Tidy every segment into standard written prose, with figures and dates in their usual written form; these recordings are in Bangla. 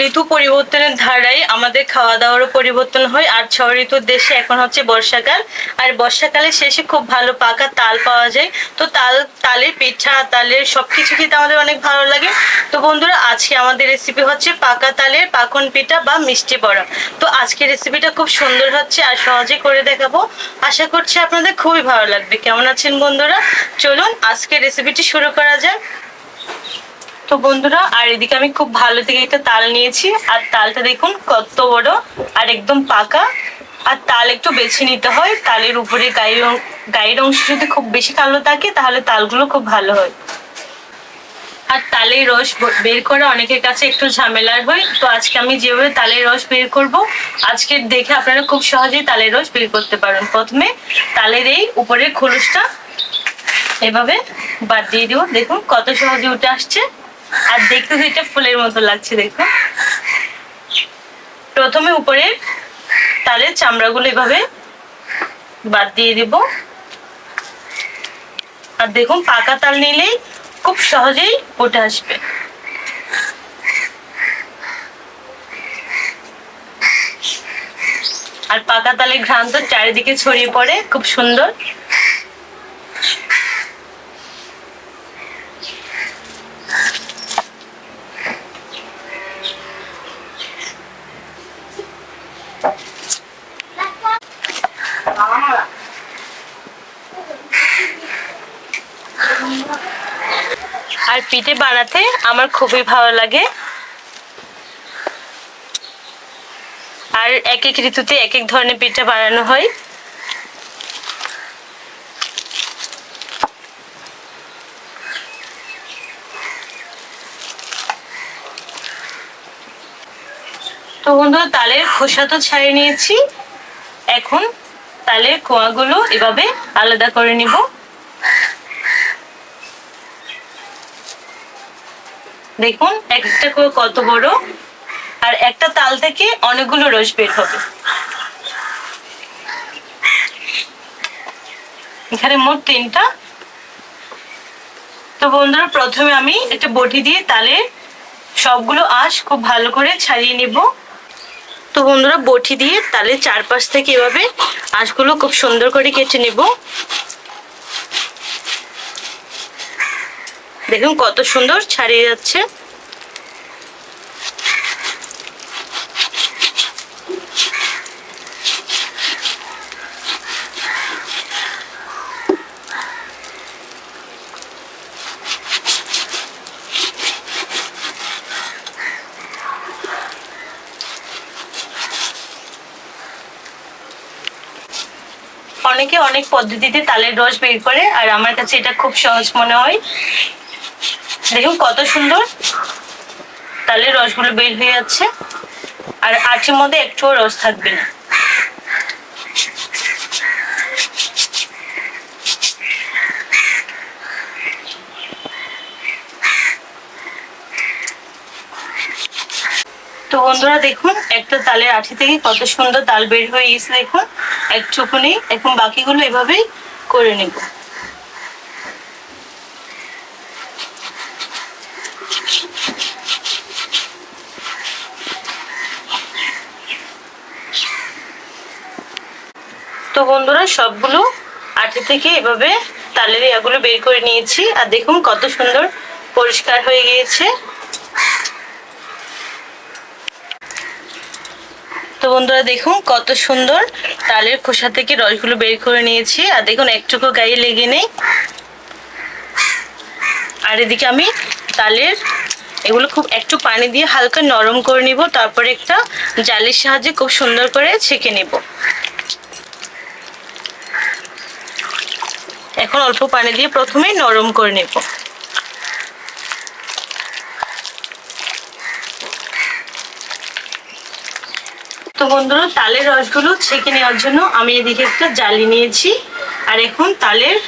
ঋতু পরিবর্তনের ধারায় আমাদের খাওয়া দাওয়ারও পরিবর্তন হয়। আর ৬ ঋতুর দেশে এখন হচ্ছে বর্ষাকাল। আর বর্ষাকালের শেষে খুব ভালো পাকা তাল পাওয়া যায়। তো তালের পিঠা, তালের সবকিছু খেতে আমাদের অনেক ভালো লাগে। তো বন্ধুরা, আজকে আমাদের রেসিপি হচ্ছে পাকা তালের পাকন পিঠা বা মিষ্টি বড়া। তো আজকের রেসিপিটা খুব সুন্দর হচ্ছে আর সহজে করে দেখাবো। আশা করছি আপনাদের খুবই ভালো লাগবে। কেমন আছেন বন্ধুরা? চলুন আজকের রেসিপিটি শুরু করা যাক। তো বন্ধুরা, আর এদিকে আমি খুব ভালো থেকে একটা তাল নিয়েছি। আর তালটা দেখুন কত বড় আর একদম পাকা। আর তাল একটু বেছে নিতে হয়। তালের উপরে গায়ের অংশ যদি খুব বেশি কালো থাকে তাহলে তালগুলো খুব ভালো হয়। আর তালের রস বের করা অনেকের কাছে একটু ঝামেলার হয়। তো আজকে আমি যেভাবে তালের রস বের করব, আজকে দেখে আপনারা খুব সহজেই তালের রস বের করতে পারেন। প্রথমে তালের এই উপরের খোলসটা এভাবে বাদ দিয়ে দিব। দেখুন কত সহজে উঠে আসছে। আর দেখতে তো এটা ফুলের মতো লাগছে। দেখুন, প্রথমে উপরে তালের চামড়াগুলো এভাবে বাদ দিয়ে দিব। আর দেখুন পাকা তাল নিলেই খুব সহজেই উঠে আসবে। আর পাকা তালের ঘ্রাণ তো চারিদিকে ছড়িয়ে পড়ে, খুব সুন্দর। আর পিঠে বানাতে আমার খুবই ভালো লাগে। আর এক এক ঋতুতে এক এক ধরনের পিঠা বানানো হয়। তো বন্ধুরা, তালের খোসা তো ছাড়িয়ে নিয়েছি। এখন তালের কোয়াগুলো এভাবে আলাদা করে নিব। দেখুন একটা করে কত বড়। আর একটা তাল থেকে অনেকগুলো রস বের হবে। এখানে মোট 3টা। তো বন্ধুরা, প্রথমে আমি একটা বটি দিয়ে তালের সবগুলো আঁশ খুব ভালো করে ছাড়িয়ে নিব। তো বন্ধুরা, বটি দিয়ে তালের চারপাশ থেকে এভাবে আঁশগুলো খুব সুন্দর করে কেটে নিব। দেখুন কত সুন্দর ছাড়িয়ে যাচ্ছে। অনেকে অনেক পদ্ধতিতে তালের রস বের করে, আর আমার কাছে এটা খুব সহজ মনে হয়। দেখুন কত সুন্দর তালের রসগুলো বের হয়ে যাচ্ছে। আর আঁচের মধ্যে একটুও রস থাকবে না। তো বন্ধুরা, দেখুন একটা তালের আঁটি থেকে কত সুন্দর তাল বের হয়ে গেছে। দেখুন একটুকুনি। এখন বাকিগুলো এভাবেই করে নেব। তো বন্ধুরা, সবগুলো আটি থেকে এভাবে তালের ইয়াগুলো বের করে নিয়েছি। আর দেখুন কত সুন্দর পরিষ্কার হয়ে গিয়েছে। তো বন্ধুরা, দেখুন কত সুন্দর তালের খোসা থেকে রসগুলো বের করে নিয়েছি। আর দেখুন একটুকু গায়ে লেগে নেই। আর এদিকে আমি তালের এগুলো খুব একটু পানি দিয়ে হালকা নরম করে নিব। তারপরে একটা জালির সাহায্যে খুব সুন্দর করে ছেঁকে নেব। এখন অল্প পানি দিয়ে প্রথমে নরম করে নেব। তো বন্ধুরা, তালের রসগুলো ছেঁকে নেওয়ার জন্য আমি এদিকে একটা জালি নিয়েছি। আর এখন তালের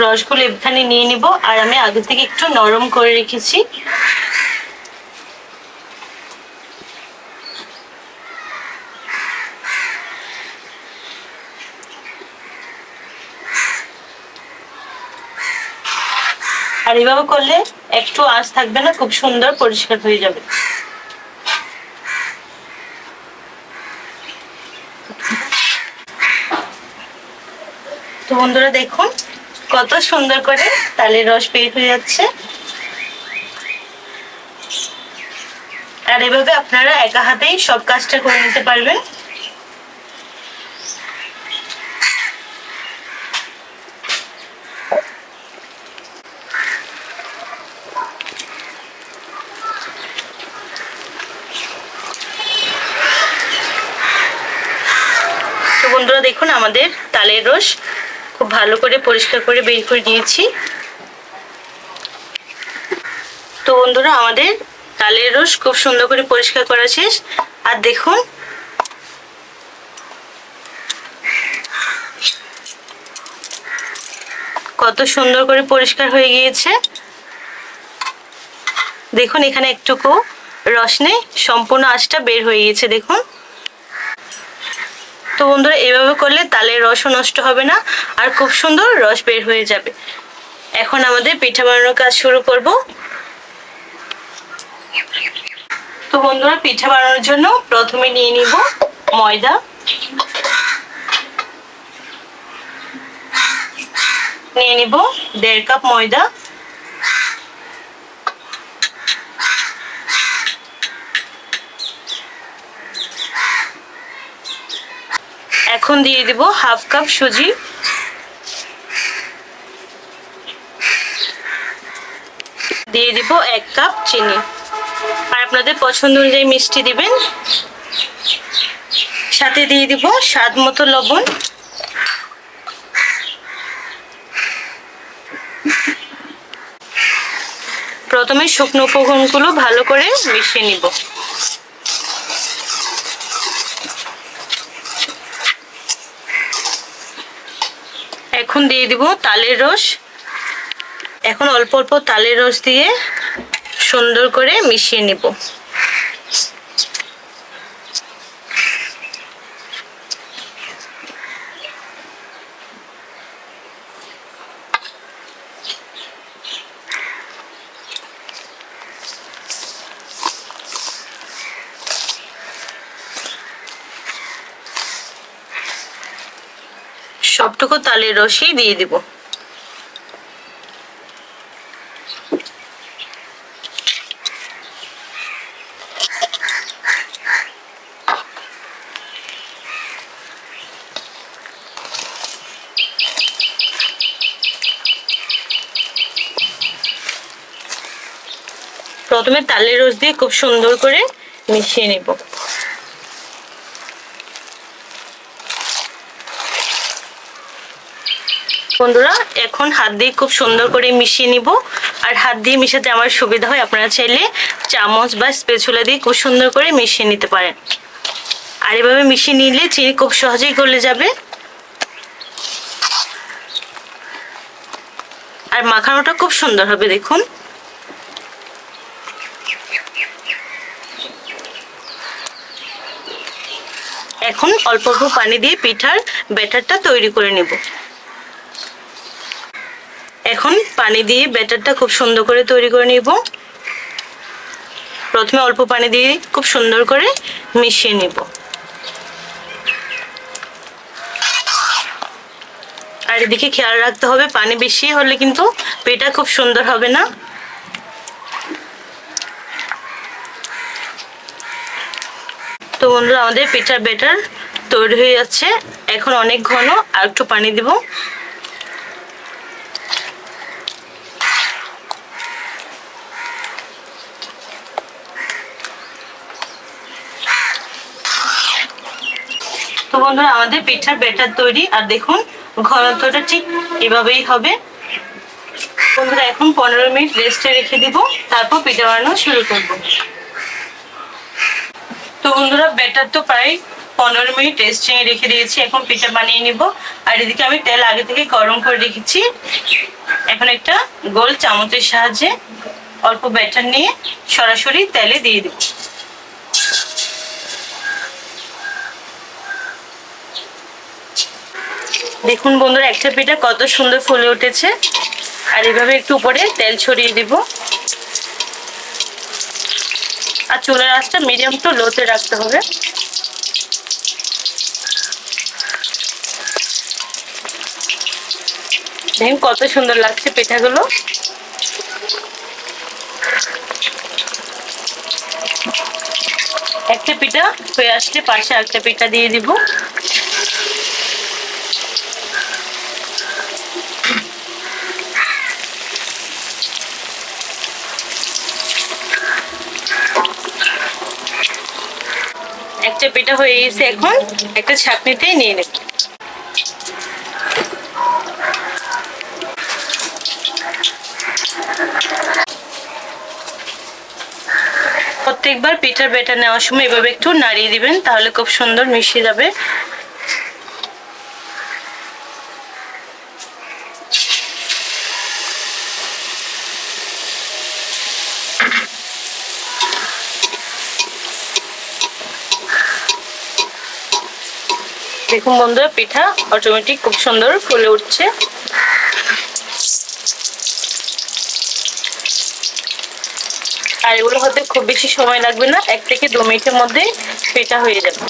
রসগুলো এখানে নিয়ে নিব। আর আমি আগে থেকে একটু নরম করে রেখেছি। আর আর এভাবে করলে একটু আঁচ থাকবে না, খুব সুন্দর পরিষ্কার হয়ে যাবে। তো বন্ধুরা দেখুন কত সুন্দর করে তালের রস বের হয়ে যাচ্ছে। আর এভাবে আপনারা একা হাতেই সব কাজটা করে নিতে পারবেন। তো বন্ধুরা দেখুন আমাদের তালের রস খুব ভালো করে পরিষ্কার করে বের করে নিয়েছি। তো বন্ধুরা আমাদের তালের রস খুব সুন্দর করে পরিষ্কার করা শেষ। আর দেখুন কত সুন্দর করে পরিষ্কার হয়ে গিয়েছে। দেখুন এখানে একটুকু রস নেই, সম্পূর্ণ আঁশটা বের হয়ে গিয়েছে দেখুন। তো বন্ধুরা এভাবে করলে তালের রসও নষ্ট হবে না আর খুব সুন্দর রস বের হয়ে যাবে। এখন আমাদের পিঠা বানানোর কাজ শুরু করব। তো বন্ধুরা পিঠা বানানোর জন্য প্রথমে নিয়ে নিব ময়দা। নিয়ে নিব 1.5 কাপ ময়দা। এখন দিয়ে দিব 1/2 কাপ সুজি। দিয়ে দিব 1 কাপ চিনি। আর আপনাদের পছন্দ অনুযায়ী মিষ্টি দিবেন। সাথে দিয়ে দিব স্বাদ মতো লবণ। প্রথমে শুকনো উপকরণগুলো ভালো করে মিশিয়ে নিব। এখন দিয়ে দিব তালের রস। এখন অল্প অল্প তালের রস দিয়ে সুন্দর করে মিশিয়ে নিব। সবটুকু তালের রসই দিয়ে দিব। প্রথমে তালের রস দিয়ে খুব সুন্দর করে মিশিয়ে নিব। বন্ধুরা এখন হাত দিয়ে খুব সুন্দর করে মিশিয়ে নিব। আর হাত দিয়ে মিশাতে আমার সুবিধা হয়, আপনারা চাইলে চামচ বা স্প্যাচুলা দিয়ে খুব সুন্দর করে মিশিয়ে নিতে পারেন। আর এভাবে মিশিয়ে নিলে চিনি খুব সহজেই গলে যাবে। আর মাখানোটা খুব সুন্দর হবে দেখুন। এখন অল্প অল্প পানি দিয়ে পিঠার ব্যাটারটা তৈরি করে নেব। এখন পানি দিয়ে ব্যাটারটা খুব সুন্দর করে তৈরি করে নিব। প্রথমে অল্প পানি দিয়ে খুব সুন্দর করে মিশিয়ে নিব। আর এদিকে খেয়াল রাখতে হবে পানি বেশি হলে কিন্তু পিঠা খুব সুন্দর হবে না। তো বন্ধুরা আমাদের পিঠার ব্যাটার তৈরি হয়ে যাচ্ছে। এখন অনেক ঘন, আর একটু পানি দিব। তো বন্ধুরা আমাদের পিঠার ব্যাটার তৈরি। আর দেখুন ঘনত্বটা ঠিক এভাবেই হবে। বন্ধুরা এখন 15 মিনিট রেস্টে রেখে দিব, তারপর পিঠা বানানো শুরু করব। তো বন্ধুরা ব্যাটার তো প্রায় 15 মিনিট রেস্টে রেখে দিয়েছি। এখন পিঠা বানিয়ে নিব। আর এদিকে আমি তেল আগে থেকে গরম করে রেখেছি। এখন একটা গোল চামচের সাহায্যে অল্প ব্যাটার নিয়ে সরাসরি তেলে দিয়ে দেব। দেখুন বন্ধুরা একটা পিঠা কত সুন্দর ফুলে উঠেছে। আর এইভাবে একটু উপরে তেল ছড়িয়ে দিব। আর চুলার আঁচটা মিডিয়াম টু লোতে রাখতে হবে। দেখুন কত সুন্দর লাগছে পিঠাগুলো। একটা পিঠা হয়ে আসলে পাশে একটা পিঠা দিয়ে দিব। একটা পিঠা হয়ে গেছে, এখন একটা ছাঁকনিতে নিয়ে নেব। প্রত্যেকবার পিঠার ব্যাটার নেওয়ার সময় এভাবে একটু নাড়িয়ে দিবেন, তাহলে খুব সুন্দর মিশে যাবে। দেখুন বন্ধুরা, পিঠা অটোমেটিক খুব সুন্দর ফুলে উঠছে। আর এগুলো হতে খুব বেশি সময় লাগবে না, 1 থেকে 2 মিনিটের মধ্যে পিঠা হয়ে যাবে।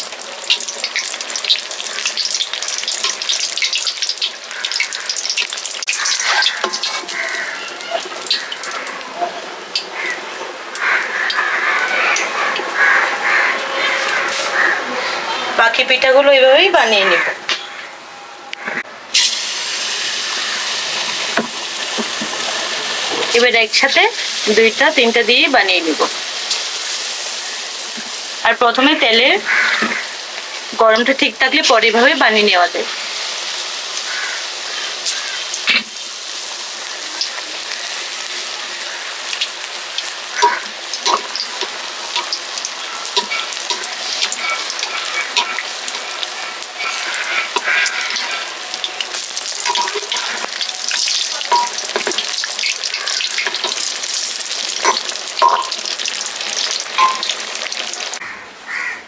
বাকি পিঠাগুলো এভাবেই বানিয়ে নেব। এবার একসাথে 2টা 3টা দিয়ে বানিয়ে নেব। আর প্রথমে তেলের গরমটা ঠিক থাকলে পরে এভাবে বানিয়ে নেওয়া যায়।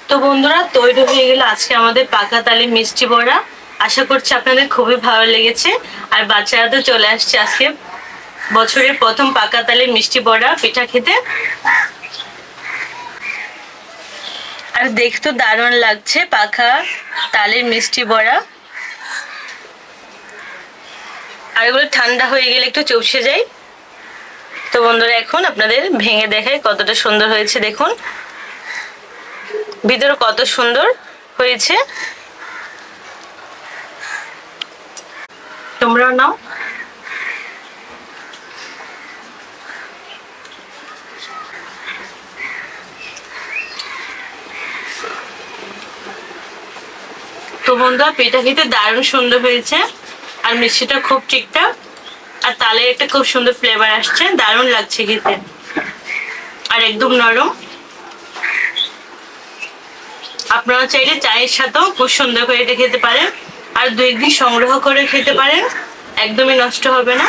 তো বন্ধুরা, তৈরি হয়ে গেল আজকে আমাদের পাকা তালের মিষ্টি বড়া। আশা করছি আপনাদের খুবই ভালো লেগেছে। আর বাচ্চারা তো চলে আসছে আজকে বছরের প্রথম পাকা তালের মিষ্টি বড়া পিঠা খেতে। আর দেখতে দারুণ লাগছে পাকা তালের মিষ্টি বড়া। আর এগুলো ঠান্ডা হয়ে গেলে একটু চুপসে যায়। তো বন্ধুরা, এখন আপনাদের ভেঙে দেখাই কতটা সুন্দর হয়েছে। দেখুন ভিতরে কত সুন্দর হয়েছে। তোমরাও নাও। তো বন্ধুরা, পিঠা খেতে দারুণ সুন্দর হয়েছে। আর মিষ্টিটা খুব ঠিকঠাক। আর তালের একটা খুব সুন্দর ফ্লেভার আসছে, দারুণ লাগছে খেতে। আর একদম নরম। আপনারা চাইলে চায়ের সাথেও খুব সুন্দর করে এটা খেতে পারেন। আর 2 দিন সংগ্রহ করে খেতে পারেন, একদমই নষ্ট হবে না।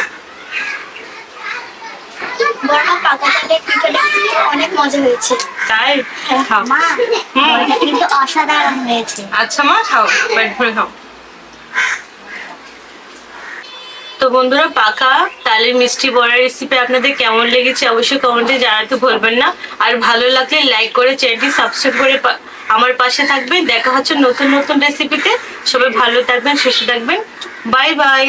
অনেক মজা হয়েছে। তাই মা, বড়াটা কিন্তু অসাধারণ হয়েছে। আচ্ছা মা, খাও, পেট ভরে খাও। তো বন্ধুরা, পাকা তালের মিষ্টি বড়ার রেসিপি আপনাদের কেমন লেগেছে অবশ্যই কমেন্টে জানাতে ভুলবেন না। আর ভালো লাগলে লাইক করে চ্যানেলটি সাবস্ক্রাইব করে আমার পাশে থাকবেন। দেখা হচ্ছে নতুন নতুন রেসিপিতে। সবাই ভালো থাকবেন, সুস্থ থাকবেন। Bye bye.